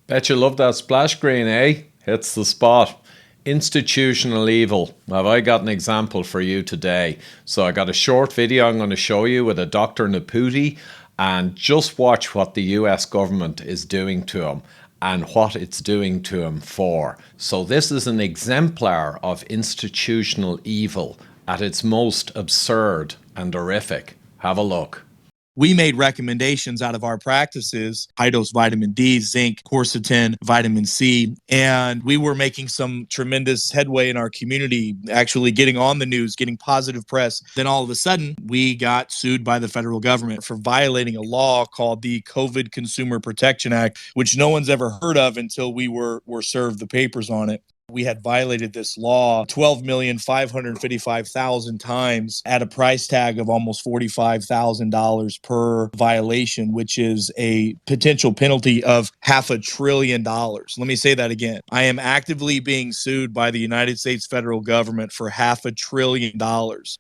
Bet you love that splash screen, eh? Hits the spot. Institutional evil. Have I got an example for you today? So I got a short video I'm going to show you with a Dr. Naputi, and just watch what the US government is doing to him and what it's doing to him for. So this is an exemplar of institutional evil at its most absurd and horrific. Have a look. We made recommendations out of our practices, high dose vitamin D, zinc, quercetin, vitamin C, and we were making some tremendous headway in our community, actually getting on the news, getting positive press. Then all of a sudden, we got sued by the federal government for violating a law called the COVID Consumer Protection Act, which no one's ever heard of until we were served the papers on it. We had violated this law 12,555,000 times at a price tag of almost $45,000 per violation, which is a potential penalty of $500 billion. Let me say that again. I am actively being sued by the United States federal government for $500 billion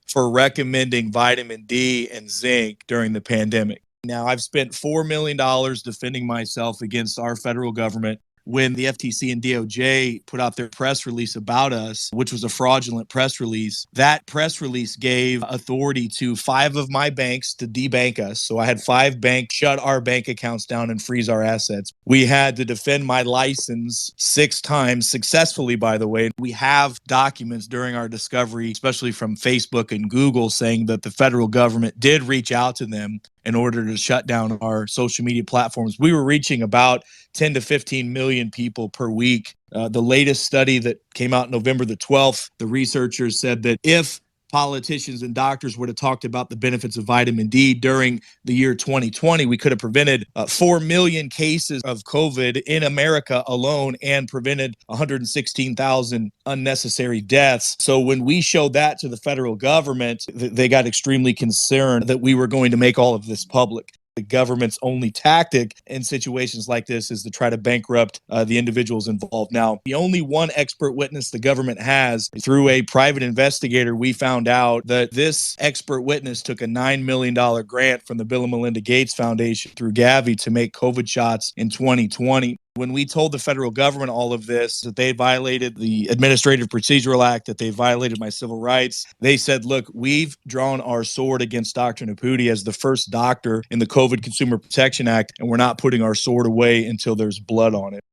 for recommending vitamin D and zinc during the pandemic. Now, I've spent $4 million defending myself against our federal government. When the FTC and DOJ put out their press release about us, which was a fraudulent press release, that press release gave authority to 5 of my banks to debank us. So I had 5 banks shut our bank accounts down and freeze our assets. We had to defend my license 6 times successfully, by the way. We have documents during our discovery, especially from Facebook and Google, saying that the federal government did reach out to them in order to shut down our social media platforms. We were reaching about 10 to 15 million people per week. The latest study that came out November the 12th, the researchers said that if politicians and doctors would have talked about the benefits of vitamin D during the year 2020, we could have prevented 4 million cases of COVID in America alone and prevented 116,000 unnecessary deaths. So when we showed that to the federal government, they got extremely concerned that we were going to make all of this public. The government's only tactic in situations like this is to try to bankrupt the individuals involved. Now, the only one expert witness the government has, through a private investigator, we found out that this expert witness took a $9 million grant from the Bill and Melinda Gates Foundation through Gavi to make COVID shots in 2020. When we told the federal government all of this, that they violated the Administrative Procedural Act, that they violated my civil rights, they said, look, we've drawn our sword against Dr. Naputi as the first doctor in the COVID Consumer Protection Act, and we're not putting our sword away until there's blood on it.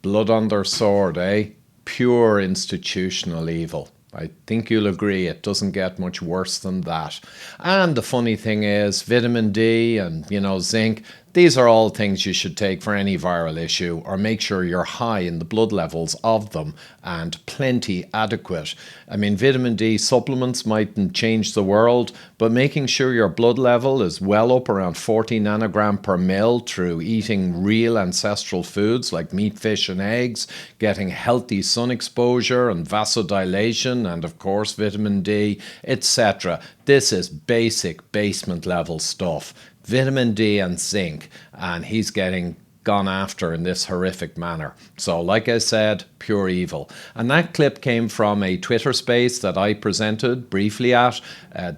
Blood on their sword, eh? Pure institutional evil. I think you'll agree it doesn't get much worse than that. And the funny thing is, vitamin D and, zinc, these are all things you should take for any viral issue, or make sure you're high in the blood levels of them and plenty adequate. I mean, vitamin D supplements mightn't change the world, but making sure your blood level is well up around 40 nanogram per mil through eating real ancestral foods like meat, fish and eggs, getting healthy sun exposure and vasodilation, and of course vitamin D, etc. This is basic basement level stuff. Vitamin D and zinc, and he's getting gone after in this horrific manner. So like I said, pure evil. And that clip came from a Twitter space that I presented briefly at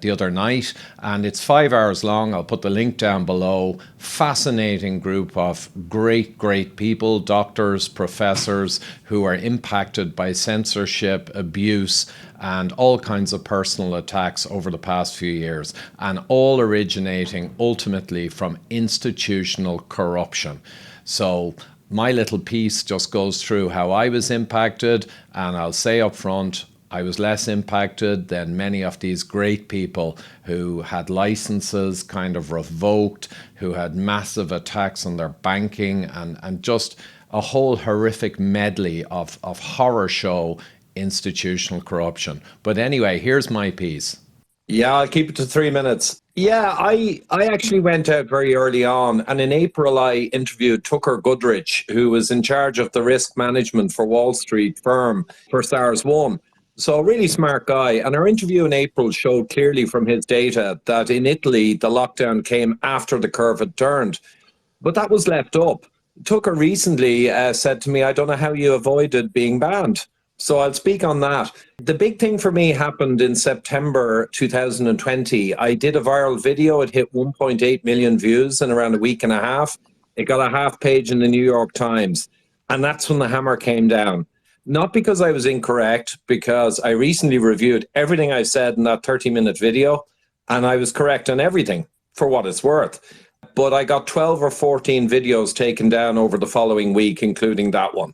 the other night, and it's 5 hours long. I'll put the link down below. Fascinating group of great people, doctors, professors, who are impacted by censorship, abuse, and all kinds of personal attacks over the past few years, and all originating ultimately from institutional corruption. So my little piece just goes through how I was impacted, and I'll say up front, I was less impacted than many of these great people who had licenses kind of revoked, who had massive attacks on their banking, and just a whole horrific medley of horror show institutional corruption. But anyway, here's my piece. Yeah, I'll keep it to 3 minutes. Yeah, I actually went out very early on, and in April I interviewed Tucker Goodrich, who was in charge of the risk management for Wall Street firm for SARS-1. So a really smart guy. And our interview in April showed clearly from his data that in Italy, the lockdown came after the curve had turned. But that was left up. Tucker recently said to me, I don't know how you avoided being banned. So I'll speak on that. The big thing for me happened in September 2020. I did a viral video. It hit 1.8 million views in around a week and a half. It got a half page in the New York Times. And that's when the hammer came down. Not because I was incorrect, because I recently reviewed everything I said in that 30-minute video, and I was correct on everything for what it's worth. But I got 12 or 14 videos taken down over the following week, including that one.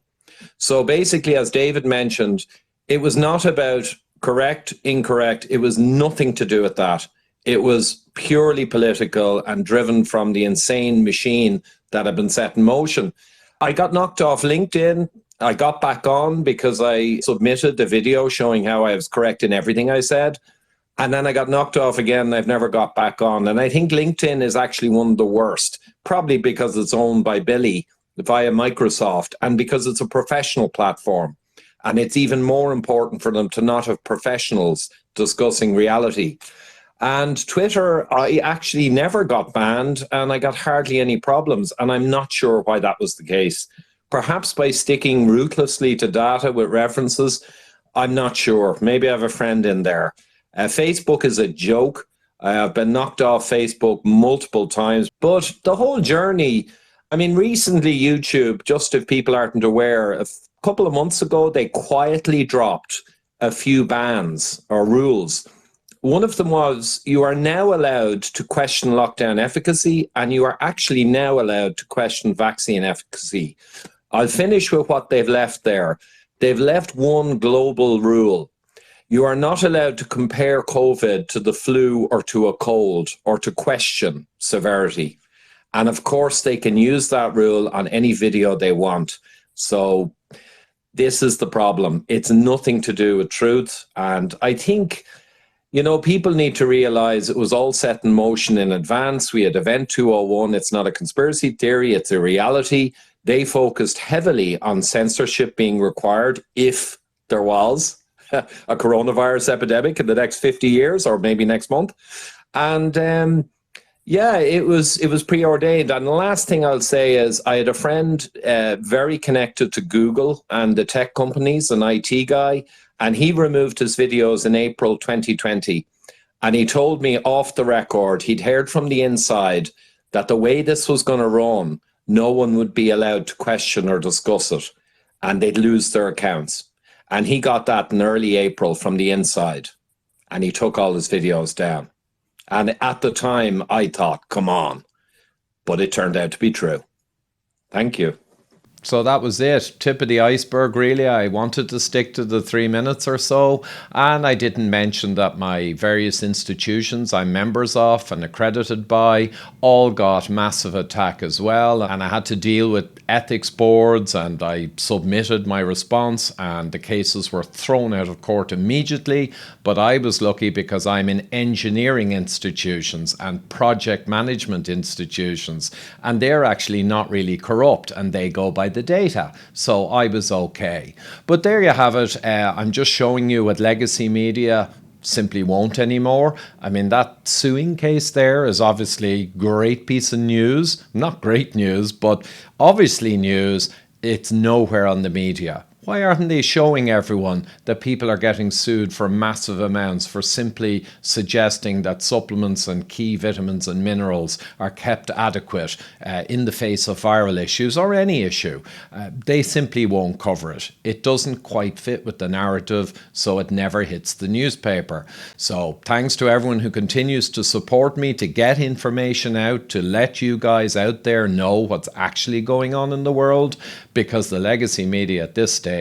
So basically, as David mentioned, it was not about correct, incorrect. It was nothing to do with that. It was purely political and driven from the insane machine that had been set in motion. I got knocked off LinkedIn. I got back on because I submitted the video showing how I was correct in everything I said. And then I got knocked off again and I've never got back on. And I think LinkedIn is actually one of the worst, probably because it's owned by Billy via Microsoft and because it's a professional platform. And it's even more important for them to not have professionals discussing reality. And Twitter, I actually never got banned and I got hardly any problems. And I'm not sure why that was the case. Perhaps by sticking ruthlessly to data with references. I'm not sure. Maybe I have a friend in there. Facebook is a joke. I've been knocked off Facebook multiple times. But the whole journey, I mean, recently YouTube, just if people aren't aware, a couple of months ago, they quietly dropped a few bans or rules. One of them was you are now allowed to question lockdown efficacy and you are actually now allowed to question vaccine efficacy. I'll finish with what they've left there. They've left one global rule. You are not allowed to compare COVID to the flu or to a cold or to question severity. And of course, they can use that rule on any video they want. So this is the problem. It's nothing to do with truth. And I think, you know, people need to realize it was all set in motion in advance. We had Event 201. It's not a conspiracy theory. It's a reality. They focused heavily on censorship being required if there was a coronavirus epidemic in the next 50 years or maybe next month. And yeah, it was preordained. And the last thing I'll say is I had a friend very connected to Google and the tech companies, an IT guy, and he removed his videos in April 2020. And he told me off the record, he'd heard from the inside that the way this was going to run, no one would be allowed to question or discuss it, and they'd lose their accounts. And he got that in early April from the inside, and he took all his videos down. And at the time, I thought, come on. But it turned out to be true. Thank you. So that was it. Tip of the iceberg, really. I wanted to stick to the 3 minutes or so. And I didn't mention that my various institutions I'm members of and accredited by all got massive attack as well. And I had to deal with ethics boards and I submitted my response and the cases were thrown out of court immediately. But I was lucky because I'm in engineering institutions and project management institutions. And they're actually not really corrupt and they go by the data. So I was okay. But there you have it. I'm just showing you what legacy media simply won't anymore. I mean, that suing case there is obviously great piece of news. Not great news, but obviously news. It's nowhere on the media. Why aren't they showing everyone that people are getting sued for massive amounts for simply suggesting that supplements and key vitamins and minerals are kept adequate in the face of viral issues or any issue? They simply won't cover it. It doesn't quite fit with the narrative, so it never hits the newspaper. So thanks to everyone who continues to support me to get information out, to let you guys out there know what's actually going on in the world, because the legacy media at this stage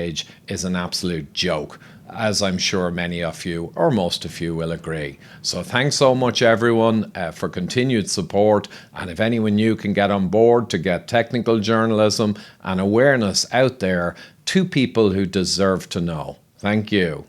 is an absolute joke, as I'm sure many of you or most of you will agree. So thanks so much everyone for continued support, and if anyone new can get on board to get technical journalism and awareness out there to people who deserve to know. Thank you.